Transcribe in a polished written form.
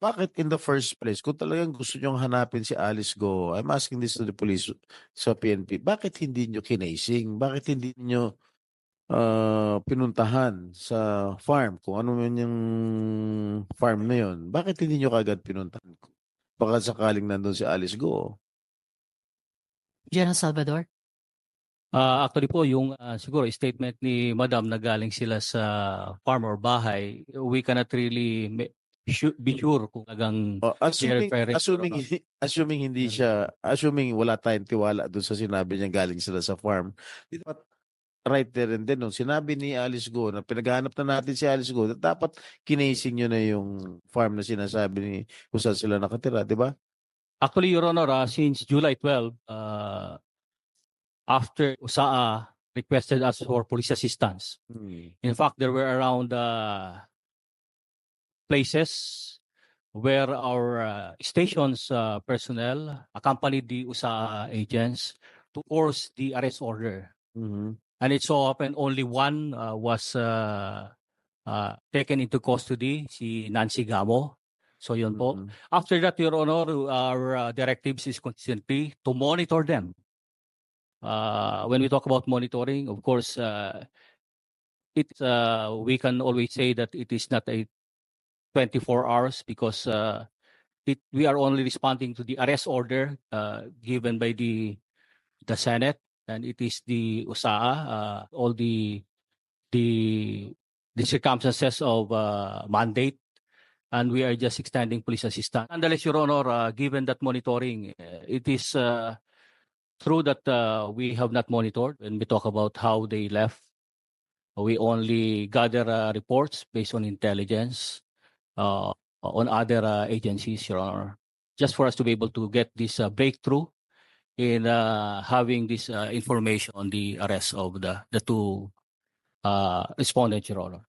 bakit in the first place kung talagang gusto niyong hanapin si Alice Go, I'm asking this to the police, sa PNP, bakit hindi niyo kinasing? Bakit hindi niyo pinuntahan sa farm kung ano man yung farm na yun? Bakit hindi niyo kaagad pinuntahan? Baka sakaling nandun si Alice Go. General Salvador? Actually po, yung siguro statement ni Madam na galing sila sa farm or bahay, we cannot really be sure kung talagang Assuming referring assuming assuming hindi siya, assuming wala tayong tiwala doon sa sinabi niya galing sila sa farm. Di dapat right there and then nung sinabi ni Alice Go na pinaghahanap na natin si Alice Go, dapat kinasing niyo na yung farm na sinasabi ni kung saan sila nakatira, di ba? Actually, Your Honor, since July 12, after USAA requested us for police assistance. In fact, there were around places where our station's personnel accompanied the USAA agents to force the arrest order. Mhm. And it so happened only one was taken into custody, si Nancy Gamo. So yun po. Mhm. After that, Your Honor, our directives is consistently to monitor them. When we talk about monitoring, of course, we can always say that it is not a 24 hours because we are only responding to the arrest order given by the Senate, and it is the USAA, all the circumstances of mandate, and we are just extending police assistance. Nonetheless, Your Honor, given that monitoring, it is true that we have not monitored when we talk about how they left. We only gather reports based on intelligence on other agencies, Your Honor, just for us to be able to get this breakthrough in having this information on the arrest of the two respondents, Your Honor.